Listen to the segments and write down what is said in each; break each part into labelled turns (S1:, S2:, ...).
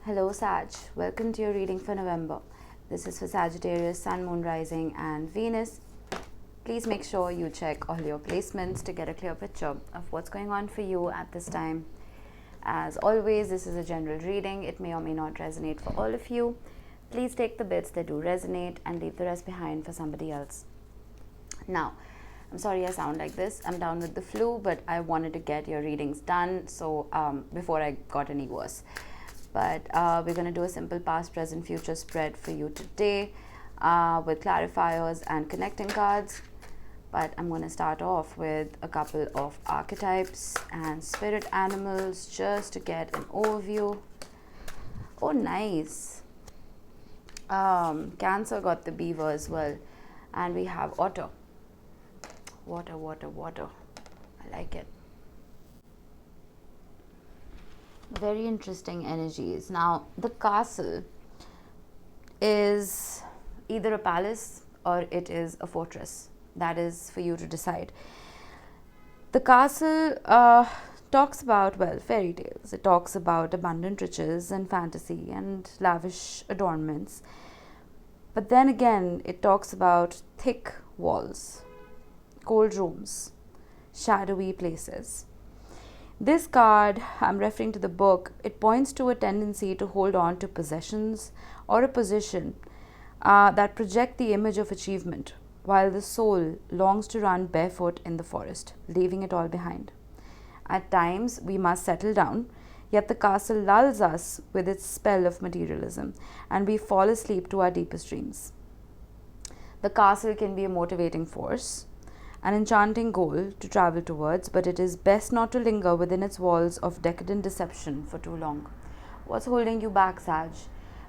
S1: Hello Sag, welcome to your reading for November. This is for Sagittarius, Sun, Moon, Rising and Venus. Please make sure you check all your placements to get a clear picture of what's going on for you at this time. As always, this is a general reading. It may or may not resonate for all of you. Please take the bits that do resonate and leave the rest behind for somebody else. Now, I'm sorry I sound like this. I'm down with the flu, but I wanted to get your readings done before I got any worse. But we're going to do a simple past, present, future spread for you today with clarifiers and connecting cards. But I'm going to start off with a couple of archetypes and spirit animals just to get an overview. Oh, nice. Cancer got the beaver as well. And we have otter. Water, water, water. I like it. Very interesting energies. Now, the castle is either a palace or it is a fortress. That is for you to decide. The castle talks about, well, fairy tales. It talks about abundant riches and fantasy and lavish adornments. But then again, it talks about thick walls, cold rooms, shadowy places. This card, I'm referring to the book, it points to a tendency to hold on to possessions or a position that project the image of achievement, while the soul longs to run barefoot in the forest, leaving it all behind. At times, we must settle down, yet the castle lulls us with its spell of materialism, and we fall asleep to our deepest dreams. The castle can be a motivating force, an enchanting goal to travel towards, but it is best not to linger within its walls of decadent deception for too long. What's holding you back, Sag?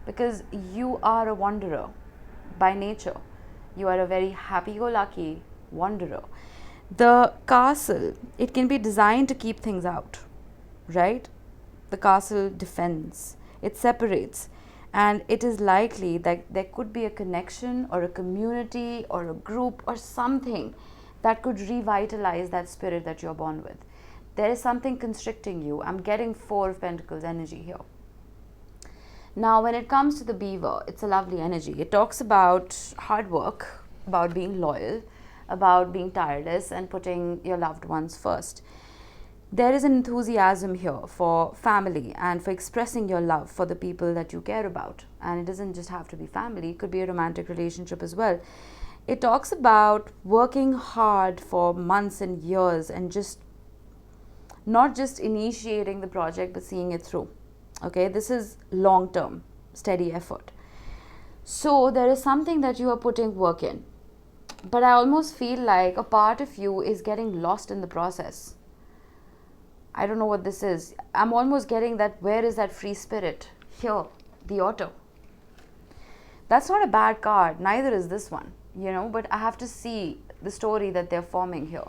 S1: Because you are a wanderer by nature. You are a very happy-go-lucky wanderer. The castle, it can be designed to keep things out, right? The castle defends, it separates, and it is likely that there could be a connection or a community or a group or something that could revitalize that spirit that you're born with. There is something constricting you. I'm getting 4 of Pentacles energy here. Now, when it comes to the beaver, it's a lovely energy. It talks about hard work, about being loyal, about being tireless and putting your loved ones first. There is an enthusiasm here for family and for expressing your love for the people that you care about. And it doesn't just have to be family, it could be a romantic relationship as well. It talks about working hard for months and years and just not just initiating the project but seeing it through. Okay, this is long-term, steady effort. So there is something that you are putting work in. But I almost feel like a part of you is getting lost in the process. I don't know what this is. I'm almost getting that, where is that free spirit? Here, the otter. That's not a bad card, neither is this one. But I have to see the story that they're forming here.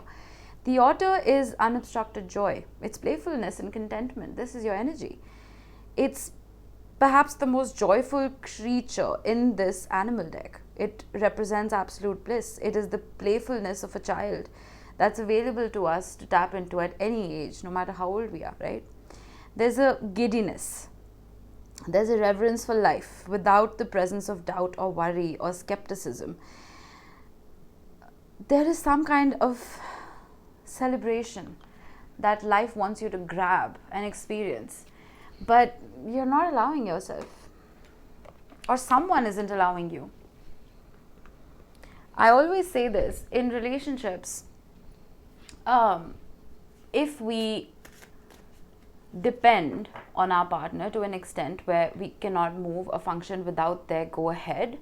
S1: The otter is unobstructed joy. It's playfulness and contentment. This is your energy. It's perhaps the most joyful creature in this animal deck. It represents absolute bliss. It is the playfulness of a child that's available to us to tap into at any age, no matter how old we are, right? There's a giddiness. There's a reverence for life without the presence of doubt or worry or skepticism. There is some kind of celebration that life wants you to grab and experience, but you're not allowing yourself, or someone isn't allowing you. I always say this in relationships, if we depend on our partner to an extent where we cannot move or function without their go ahead,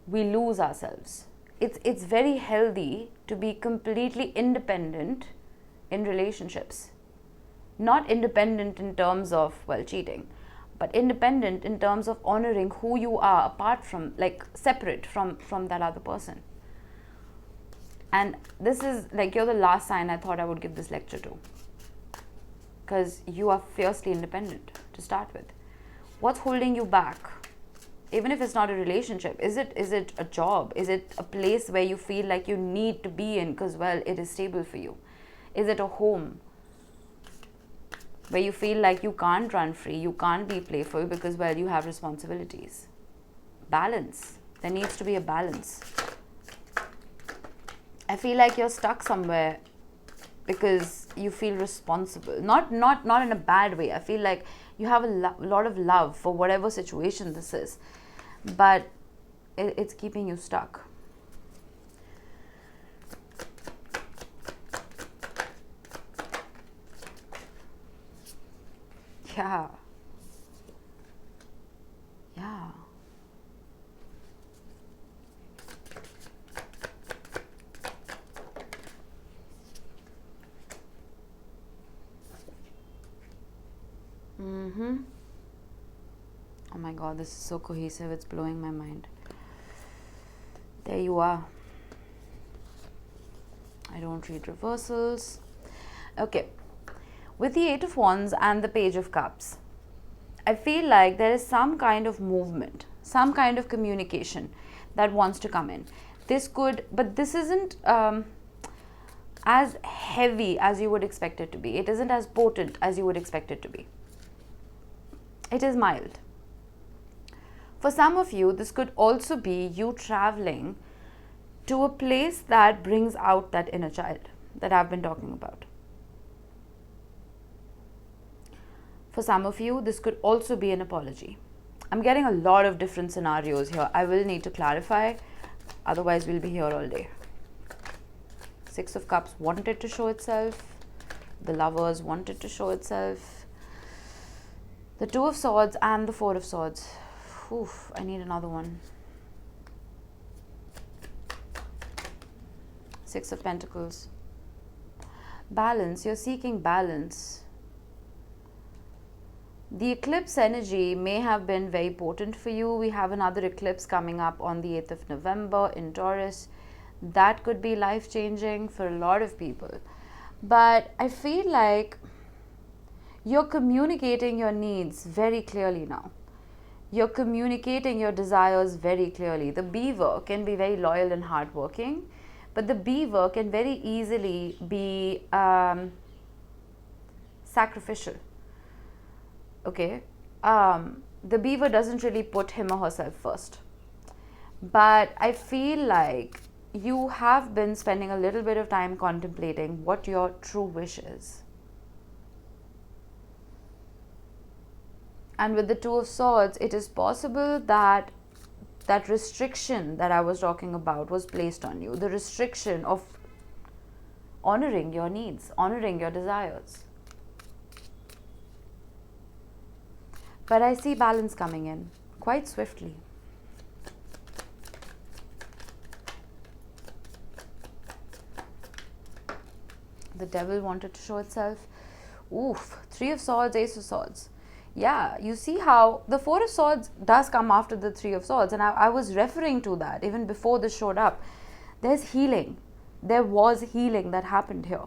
S1: we lose ourselves. It's very healthy to be completely independent in relationships. Not independent in terms of, cheating, but independent in terms of honoring who you are apart from, separate from that other person. And this is, you're the last sign I thought I would give this lecture to. Because you are fiercely independent to start with. What's holding you back? Even if it's not a relationship, is it a job? Is it a place where you feel like you need to be in because, it is stable for you? Is it a home? where you feel like you can't run free, you can't be playful because, well, you have responsibilities. Balance. There needs to be a balance. I feel like you're stuck somewhere because you feel responsible. Not in a bad way. I feel like you have a lot of love for whatever situation this is, but it's keeping you stuck. Yeah. Yeah. Oh my God, this is so cohesive. It's blowing my mind. There you are. I don't read reversals. Okay. With the Eight of Wands and the Page of Cups, I feel like there is some kind of movement, some kind of communication that wants to come in. But this isn't as heavy as you would expect it to be. It isn't as potent as you would expect it to be. It is mild. For some of you, this could also be you traveling to a place that brings out that inner child that I've been talking about. For some of you, this could also be an apology. I'm getting a lot of different scenarios here. I will need to clarify, otherwise we'll be here all day. Six of Cups wanted to show itself. The Lovers wanted to show itself. The Two of Swords and the Four of Swords. Oof, I need another one. Six of Pentacles. Balance. You're seeking balance. The eclipse energy may have been very potent for you. We have another eclipse coming up on the 8th of November in Taurus. That could be life-changing for a lot of people. But I feel like you're communicating your needs very clearly now. You're communicating your desires very clearly. The beaver can be very loyal and hardworking, but the beaver can very easily be sacrificial. Okay? The beaver doesn't really put him or herself first. But I feel like you have been spending a little bit of time contemplating what your true wish is. And with the Two of Swords, it is possible that that restriction that I was talking about was placed on you. The restriction of honoring your needs, honoring your desires. But I see balance coming in quite swiftly. The Devil wanted to show itself. Oof, Three of Swords, Ace of Swords. Yeah, you see how the Four of Swords does come after the Three of Swords, and I was referring to that even before this showed up. There's healing. There was healing that happened here.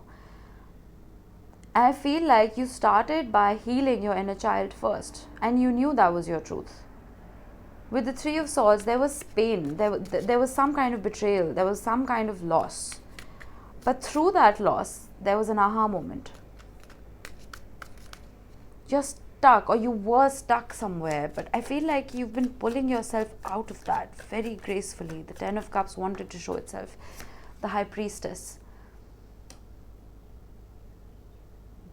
S1: I feel like you started by healing your inner child first, and you knew that was your truth. With the Three of Swords, there was pain. There was some kind of betrayal. There was some kind of loss. But through that loss, there was an aha moment. You're stuck, or you were stuck somewhere, but I feel like you've been pulling yourself out of that very gracefully. The Ten of Cups wanted to show itself. The High Priestess.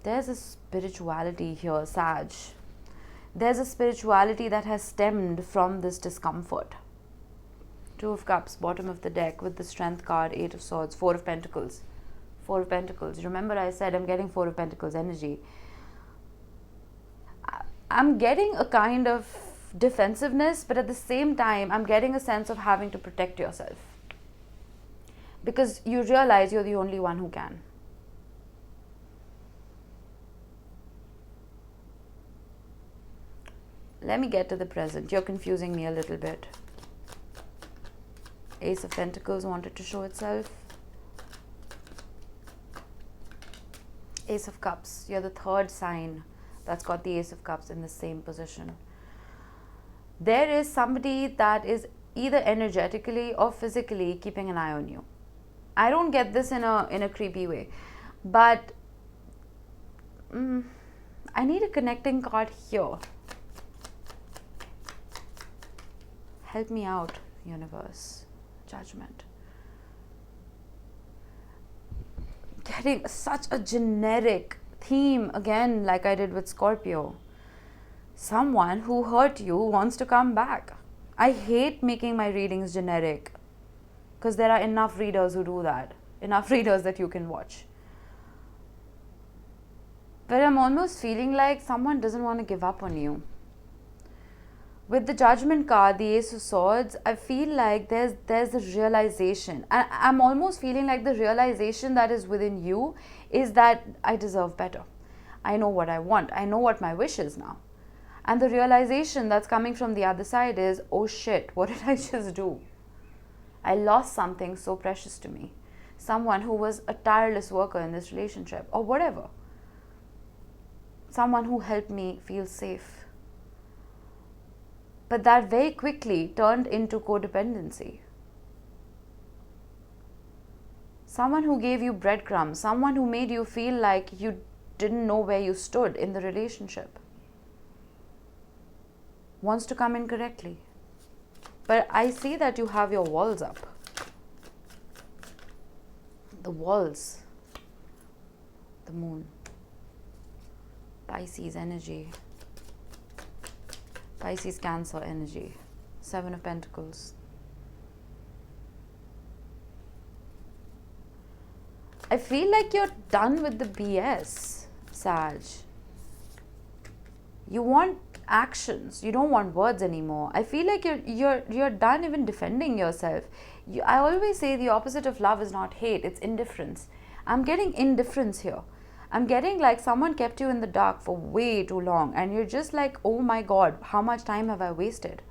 S1: There's a spirituality here, Sag. There's a spirituality that has stemmed from this discomfort. Two of Cups, bottom of the deck with the Strength card, Eight of Swords, Four of Pentacles. Four of Pentacles. Remember I said I'm getting Four of Pentacles energy. I'm getting a kind of defensiveness, but at the same time, I'm getting a sense of having to protect yourself. Because you realize you're the only one who can. Let me get to the present. You're confusing me a little bit. Ace of Pentacles wanted to show itself. Ace of Cups. You're the third sign that's got the Ace of Cups in the same position. There is somebody that is either energetically or physically keeping an eye on you. I don't get this in a creepy way, but I need a connecting card here. Help me out, universe. Judgment. Getting such a generic theme again, like I did with Scorpio. Someone who hurt you wants to come back. I hate making my readings generic because there are enough readers who do that. Enough readers that you can watch. But I'm almost feeling like someone doesn't want to give up on you. With the Judgment card, the Ace of Swords, I feel like there's a realization. And I'm almost feeling like the realization that is within you is that I deserve better. I know what I want. I know what my wish is now. And the realization that's coming from the other side is, oh shit, what did I just do? I lost something so precious to me. Someone who was a tireless worker in this relationship or whatever. Someone who helped me feel safe. But that very quickly turned into codependency. Someone who gave you breadcrumbs, someone who made you feel like you didn't know where you stood in the relationship, wants to come in correctly. But I see that you have your walls up. The walls. The moon. Pisces energy. Pisces Cancer energy. 7 of Pentacles. I feel like you're done with the BS, Sag. You want actions. You don't want words anymore. I feel like you're done even defending yourself. I always say the opposite of love is not hate, it's indifference. I'm getting indifference here. I'm getting like someone kept you in the dark for way too long and you're just like, oh my God, how much time have I wasted?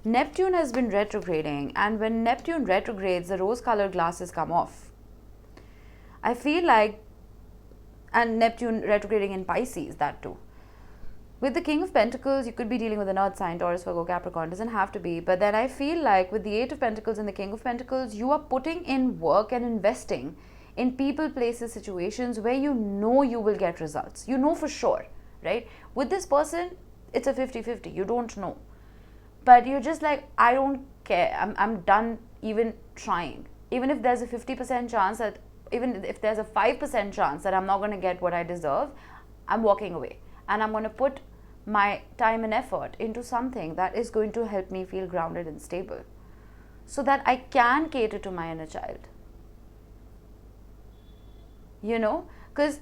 S1: Neptune has been retrograding, and when Neptune retrogrades, the rose-colored glasses come off. I feel like, and Neptune retrograding in Pisces, that too. With the King of Pentacles, you could be dealing with an earth sign, Taurus, Virgo, Capricorn, doesn't have to be. But then I feel like with the 8 of Pentacles and the King of Pentacles, you are putting in work and investing in people, places, situations where you know you will get results. You know for sure, right? With this person, it's a 50-50. You don't know. But you're just like, I don't care. I'm done even trying. Even if there's a 50% chance that, even if there's a 5% chance that I'm not going to get what I deserve, I'm walking away. And I'm going to put my time and effort into something that is going to help me feel grounded and stable so that I can cater to my inner child. You know, because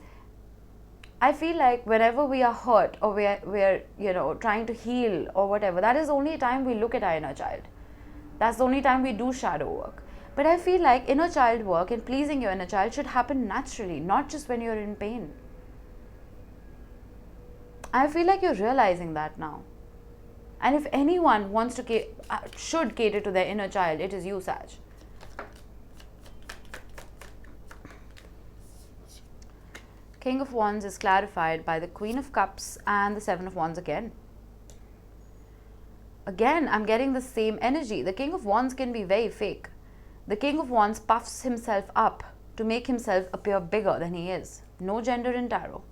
S1: I feel like whenever we are hurt or we're trying to heal or whatever, that is the only time we look at our inner child. That's the only time we do shadow work. But I feel like inner child work and pleasing your inner child should happen naturally, not just when you're in pain. I feel like you're realizing that now. And if anyone wants to should cater to their inner child, it is you, Sag. King of Wands is clarified by the Queen of Cups and the 7 of Wands again. Again, I'm getting the same energy. The King of Wands can be very fake. The King of Wands puffs himself up to make himself appear bigger than he is. No gender in tarot.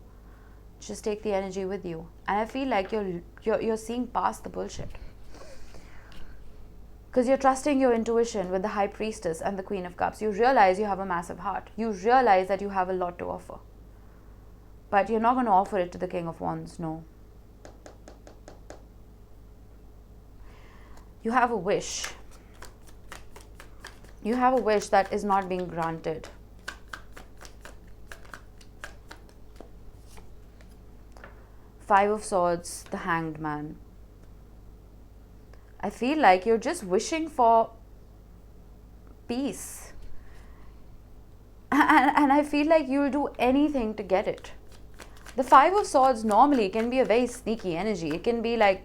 S1: Just take the energy with you. And I feel like you're seeing past the bullshit. Because you're trusting your intuition with the High Priestess and the Queen of Cups. You realize you have a massive heart. You realize that you have a lot to offer. But you're not going to offer it to the King of Wands, no. You have a wish. You have a wish that is not being granted. Five of Swords, the Hanged Man. I feel like you're just wishing for peace. And I feel like you'll do anything to get it. The Five of Swords normally can be a very sneaky energy. It can be like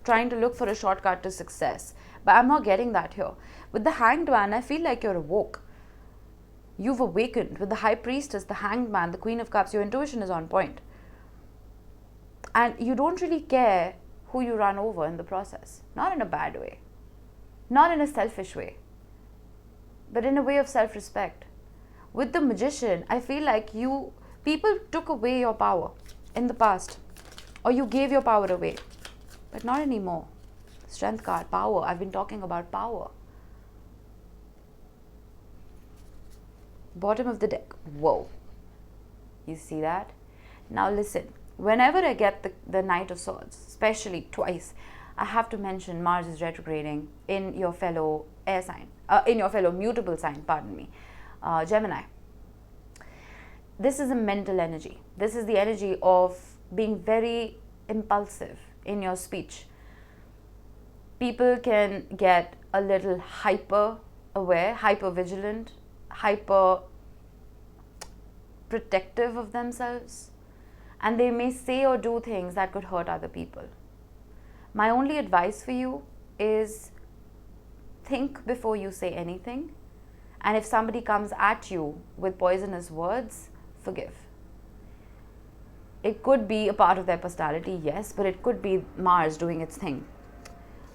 S1: trying to look for a shortcut to success. But I'm not getting that here. With the Hanged Man, I feel like you're awoke. You've awakened. With the High Priestess, the Hanged Man, the Queen of Cups, your intuition is on point. And you don't really care who you run over in the process. Not in a bad way. Not in a selfish way. but in a way of self-respect. With the Magician, I feel like people took away your power in the past, or you gave your power away, but not anymore. Strength card, power. I've been talking about power. Bottom of the deck. Whoa. You see that? Now listen, whenever I get the Knight of Swords, especially twice, I have to mention Mars is retrograding in your fellow air sign, in your fellow mutable sign, pardon me, Gemini. This is a mental energy. This is the energy of being very impulsive in your speech. People can get a little hyper aware, hyper vigilant, hyper protective of themselves, and they may say or do things that could hurt other people. My only advice for you is think before you say anything, and if somebody comes at you with poisonous words, forgive. It could be a part of their personality, yes, but it could be Mars doing its thing.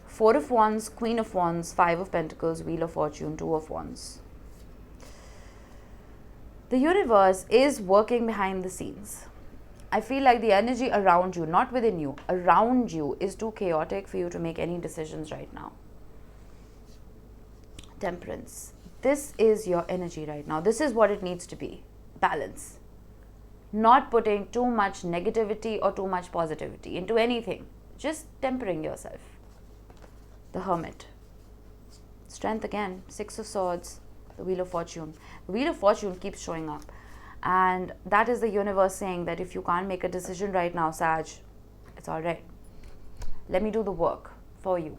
S1: 4 of Wands, Queen of Wands, 5 of Pentacles, Wheel of Fortune, 2 of Wands. The universe is working behind the scenes. I feel like the energy around you, not within you, around you is too chaotic for you to make any decisions right now. Temperance. This is your energy right now. This is what it needs to be. Balance. Not putting too much negativity or too much positivity into anything. Just tempering yourself. The Hermit. Strength again. 6 of Swords. The Wheel of Fortune. The Wheel of Fortune keeps showing up. And that is the universe saying that if you can't make a decision right now, Sag, it's alright. Let me do the work for you.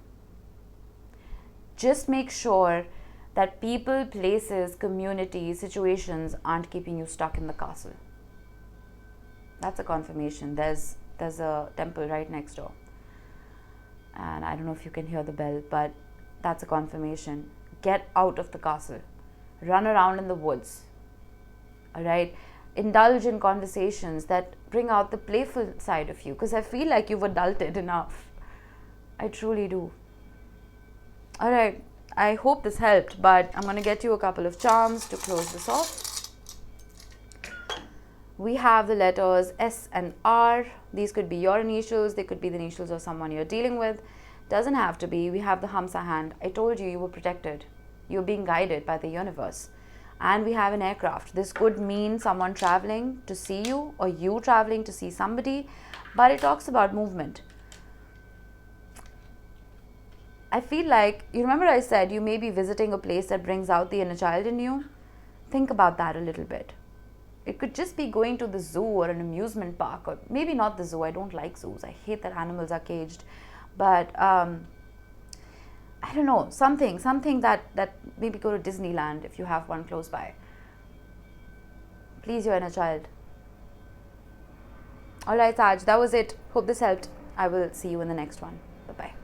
S1: Just make sure that people, places, communities, situations aren't keeping you stuck in the castle. That's a confirmation. There's a temple right next door. And I don't know if you can hear the bell, but that's a confirmation. Get out of the castle. Run around in the woods. Alright? Indulge in conversations that bring out the playful side of you, because I feel like you've adulted enough. I truly do. Alright, I hope this helped, but I'm going to get you a couple of charms to close this off. We have the letters S and R. These could be your initials, they could be the initials of someone you're dealing with. Doesn't have to be. We have the Hamsa hand. I told you you were protected. You're being guided by the universe. And we have an aircraft. This could mean someone traveling to see you or you traveling to see somebody, but it talks about movement. I feel like, you remember I said you may be visiting a place that brings out the inner child in you? Think about that a little bit. It could just be going to the zoo or an amusement park, or maybe not the zoo. I don't like zoos. I hate that animals are caged. But I don't know, something that maybe go to Disneyland if you have one close by. Please your inner child. Alright, Saj, that was it. Hope this helped. I will see you in the next one. Bye-bye.